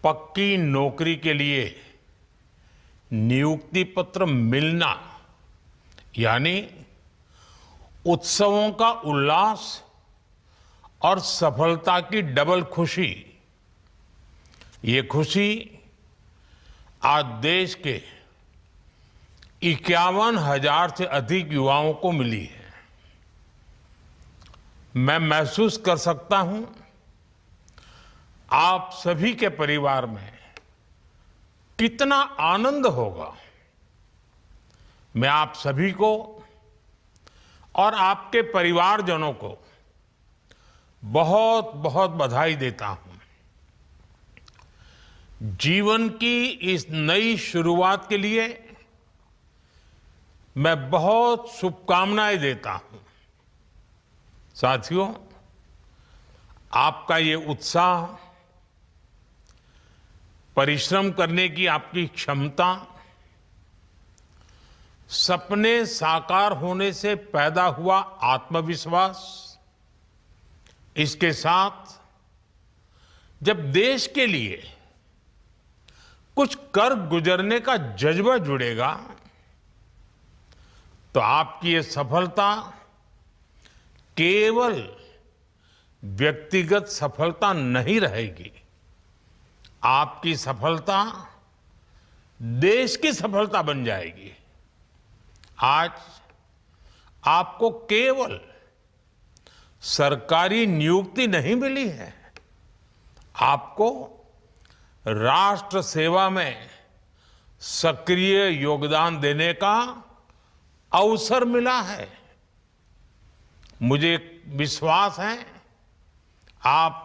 पक्की नौकरी के लिए नियुक्ति पत्र मिलना यानी उत्सवों का उल्लास और सफलता की डबल खुशी। ये खुशी आज देश के 51,000 से अधिक युवाओं को मिली है। मैं महसूस कर सकता हूं आप सभी के परिवार में कितना आनंद होगा। मैं आप सभी को और आपके परिवारजनों को बहुत बहुत बधाई देता हूं। जीवन की इस नई शुरुआत के लिए मैं बहुत शुभकामनाएं देता हूं। साथियों, आपका ये उत्साह, परिश्रम करने की आपकी क्षमता, सपने साकार होने से पैदा हुआ आत्मविश्वास, इसके साथ जब देश के लिए कुछ कर गुजरने का जज्बा जुड़ेगा तो आपकी ये सफलता केवल व्यक्तिगत सफलता नहीं रहेगी। आपकी सफलता देश की सफलता बन जाएगी। आज आपको केवल सरकारी नियुक्ति नहीं मिली है, आपको राष्ट्र सेवा में सक्रिय योगदान देने का अवसर मिला है। मुझे विश्वास है आप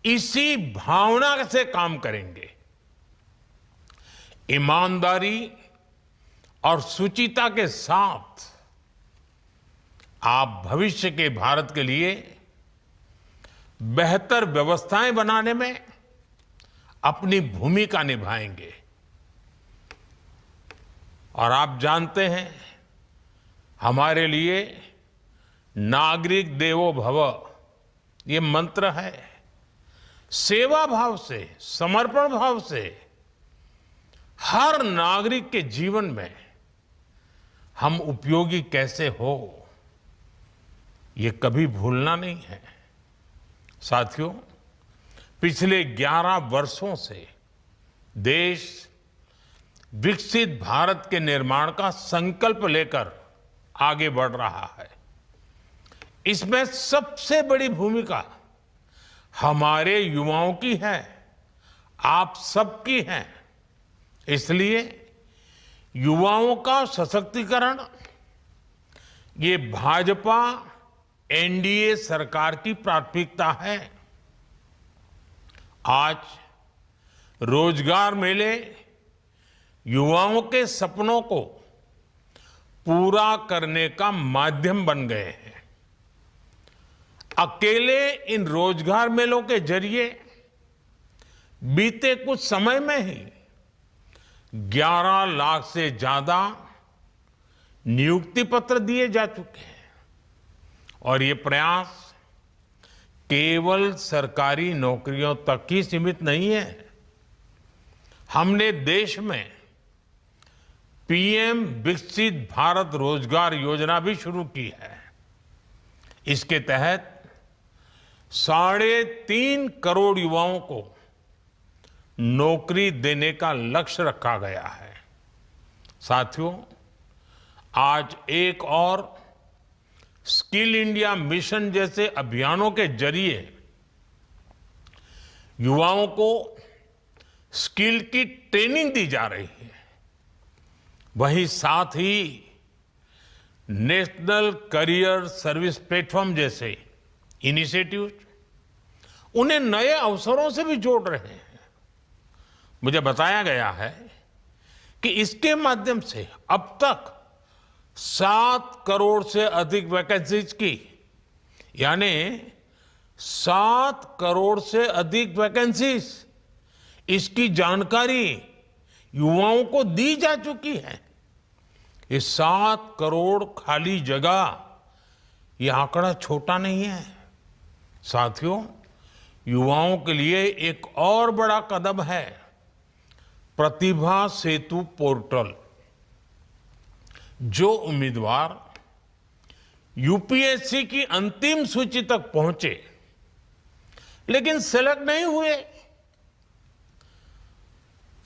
इसी भावना से काम करेंगे। ईमानदारी और शुचिता के साथ आप भविष्य के भारत के लिए बेहतर व्यवस्थाएं बनाने में अपनी भूमिका निभाएंगे। और आप जानते हैं, हमारे लिए नागरिक देवो भव ये मंत्र है। सेवा भाव से, समर्पण भाव से हर नागरिक के जीवन में हम उपयोगी कैसे हो, ये कभी भूलना नहीं है। साथियों, पिछले 11 वर्षों से देश विकसित भारत के निर्माण का संकल्प लेकर आगे बढ़ रहा है। इसमें सबसे बड़ी भूमिका हमारे युवाओं की है, आप सबकी है। इसलिए युवाओं का सशक्तिकरण ये भाजपा एनडीए सरकार की प्राथमिकता है। आज रोजगार मेले युवाओं के सपनों को पूरा करने का माध्यम बन गए हैं। अकेले इन रोजगार मेलों के जरिए बीते कुछ समय में ही 11 लाख से ज्यादा नियुक्ति पत्र दिए जा चुके हैं। और ये प्रयास केवल सरकारी नौकरियों तक ही सीमित नहीं है। हमने देश में पीएम विकसित भारत रोजगार योजना भी शुरू की है। इसके तहत 3.5 करोड़ युवाओं को नौकरी देने का लक्ष्य रखा गया है। साथियों, आज एक और स्किल इंडिया मिशन जैसे अभियानों के जरिए युवाओं को स्किल की ट्रेनिंग दी जा रही है। वहीं साथ ही नेशनल करियर सर्विस प्लेटफॉर्म जैसे इनिशिएटिव उन्हें नए अवसरों से भी जोड़ रहे हैं। मुझे बताया गया है कि इसके माध्यम से अब तक 7 करोड़ से अधिक वैकेंसीज की, यानी 7 करोड़ से अधिक वैकेंसीज, इसकी जानकारी युवाओं को दी जा चुकी है। ये 7 करोड़ खाली जगह, ये आंकड़ा छोटा नहीं है। साथियों, युवाओं के लिए एक और बड़ा कदम है प्रतिभा सेतु पोर्टल। जो उम्मीदवार यूपीएससी की अंतिम सूची तक पहुंचे लेकिन सेलेक्ट नहीं हुए,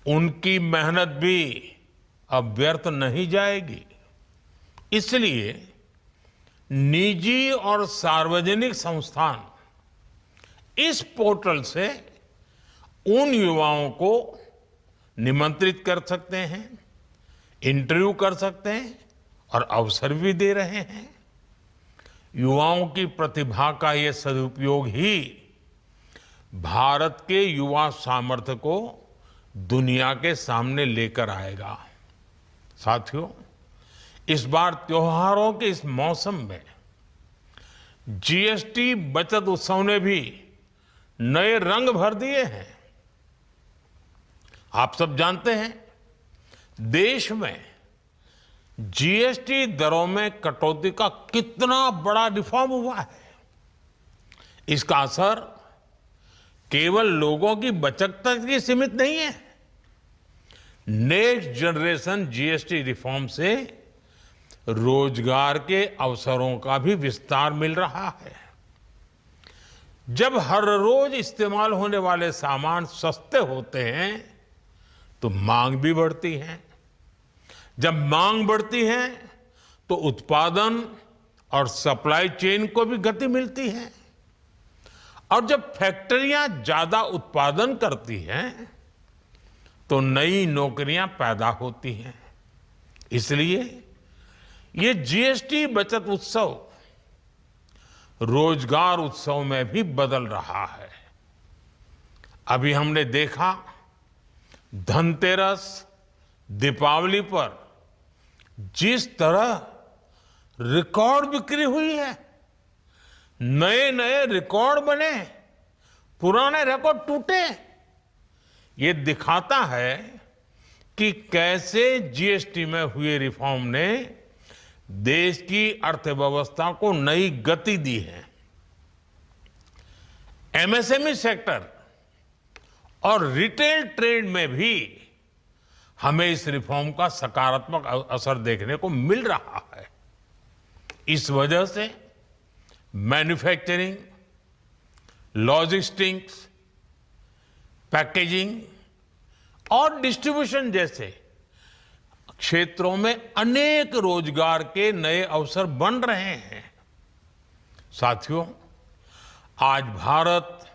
उनकी मेहनत भी अब व्यर्थ नहीं जाएगी। इसलिए निजी और सार्वजनिक संस्थान इस पोर्टल से उन युवाओं को निमंत्रित कर सकते हैं, इंटरव्यू कर सकते हैं और अवसर भी दे रहे हैं। युवाओं की प्रतिभा का ये सदुपयोग ही भारत के युवा सामर्थ्य को दुनिया के सामने लेकर आएगा। साथियों, इस बार त्योहारों के इस मौसम में जीएसटी बचत उत्सव ने भी नए रंग भर दिए हैं। आप सब जानते हैं, देश में जीएसटी दरों में कटौती का कितना बड़ा रिफॉर्म हुआ है। इसका असर केवल लोगों की बचत तक ही सीमित नहीं है। नेक्स्ट जनरेशन जीएसटी रिफॉर्म से रोजगार के अवसरों का भी विस्तार मिल रहा है। जब हर रोज इस्तेमाल होने वाले सामान सस्ते होते हैं तो मांग भी बढ़ती है। जब मांग बढ़ती है तो उत्पादन और सप्लाई चेन को भी गति मिलती है। और जब फैक्ट्रियां ज्यादा उत्पादन करती हैं तो नई नौकरियां पैदा होती हैं। इसलिए ये जीएसटी बचत उत्सव रोजगार उत्सव में भी बदल रहा है। अभी हमने देखा, धनतेरस, दीपावली पर जिस तरह रिकॉर्ड बिक्री हुई है, नए नए रिकॉर्ड बने, पुराने रिकॉर्ड टूटे, ये दिखाता है कि कैसे जीएसटी में हुए रिफॉर्म ने देश की अर्थव्यवस्था को नई गति दी है। एमएसएमई सेक्टर और रिटेल ट्रेड में भी हमें इस रिफॉर्म का सकारात्मक असर देखने को मिल रहा है। इस वजह से मैन्युफैक्चरिंग, लॉजिस्टिक्स, पैकेजिंग और डिस्ट्रीब्यूशन जैसे क्षेत्रों में अनेक रोजगार के नए अवसर बन रहे हैं। साथियों, आज भारत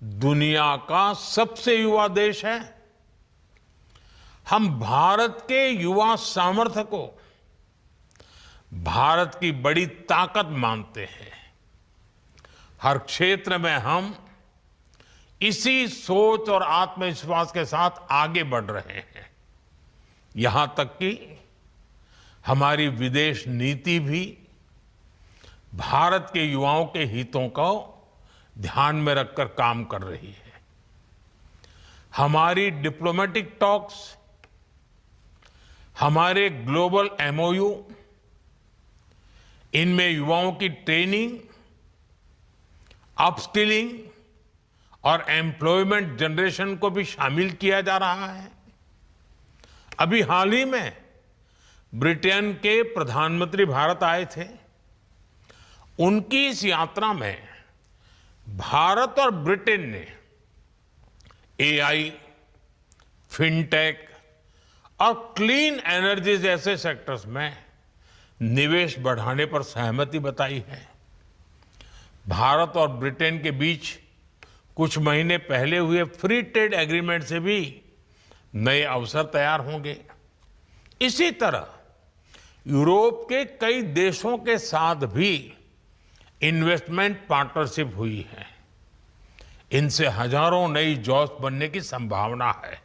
दुनिया का सबसे युवा देश है। हम भारत के युवा सामर्थ्य को भारत की बड़ी ताकत मानते हैं। हर क्षेत्र में हम इसी सोच और आत्मविश्वास के साथ आगे बढ़ रहे हैं। यहां तक कि हमारी विदेश नीति भी भारत के युवाओं के हितों को ध्यान में रखकर काम कर रही है। हमारी डिप्लोमेटिक टॉक्स, हमारे ग्लोबल एमओयू, इनमें युवाओं की ट्रेनिंग, अपस्किलिंग और एम्प्लॉयमेंट जनरेशन को भी शामिल किया जा रहा है। अभी हाल ही में ब्रिटेन के प्रधानमंत्री भारत आए थे। उनकी इस यात्रा में भारत और ब्रिटेन ने एआई, फिनटेक और क्लीन एनर्जी जैसे सेक्टर्स में निवेश बढ़ाने पर सहमति बताई है। भारत और ब्रिटेन के बीच कुछ महीने पहले हुए फ्री ट्रेड एग्रीमेंट से भी नए अवसर तैयार होंगे। इसी तरह यूरोप के कई देशों के साथ भी इन्वेस्टमेंट पार्टनरशिप हुई है। इनसे हजारों नई जॉब्स बनने की संभावना है।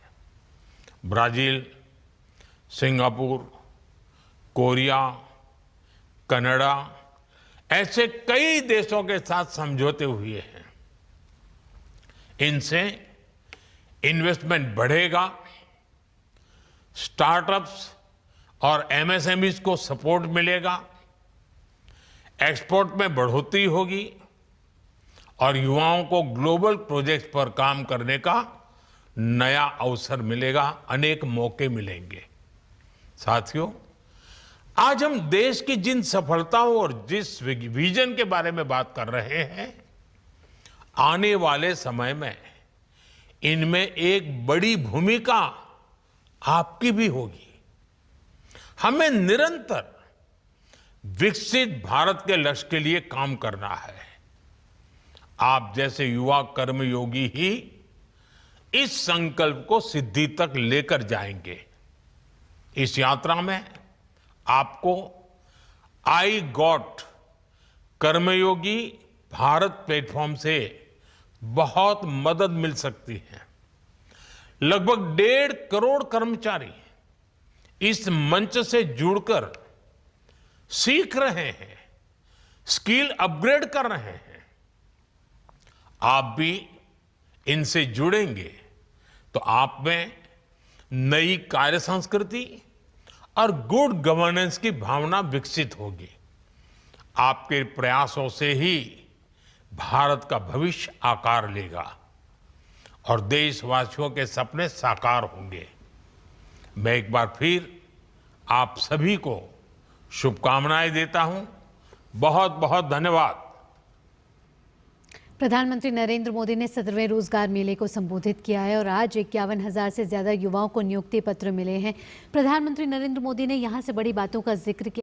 ब्राजील, सिंगापुर, कोरिया, कनाडा ऐसे कई देशों के साथ समझौते हुए हैं। इनसे इन्वेस्टमेंट बढ़ेगा, स्टार्टअप्स और एमएसएमईज को सपोर्ट मिलेगा, एक्सपोर्ट में बढ़ोतरी होगी और युवाओं को ग्लोबल प्रोजेक्ट्स पर काम करने का नया अवसर मिलेगा, अनेक मौके मिलेंगे। साथियों, आज हम देश की जिन सफलताओं और जिस विजन के बारे में बात कर रहे हैं, आने वाले समय में इनमें एक बड़ी भूमिका आपकी भी होगी। हमें निरंतर विकसित भारत के लक्ष्य के लिए काम करना है। आप जैसे युवा कर्मयोगी ही इस संकल्प को सिद्धि तक लेकर जाएंगे। इस यात्रा में आपको I got Karmayogi Bharat platform से बहुत मदद मिल सकती है। लगभग 1.5 करोड़ कर्मचारी इस मंच से जुड़कर सीख रहे हैं, स्किल अपग्रेड कर रहे हैं। आप भी इनसे जुड़ेंगे तो आप में नई कार्य संस्कृति और गुड गवर्नेंस की भावना विकसित होगी। आपके प्रयासों से ही भारत का भविष्य आकार लेगा और देशवासियों के सपने साकार होंगे। मैं एक बार फिर आप सभी को शुभकामनाएं देता हूं। बहुत बहुत धन्यवाद। प्रधानमंत्री नरेंद्र मोदी ने 17वें रोजगार मेले को संबोधित किया है और आज 51,000 से ज्यादा युवाओं को नियुक्ति पत्र मिले हैं। प्रधानमंत्री नरेंद्र मोदी ने यहां से बड़ी बातों का जिक्र किया।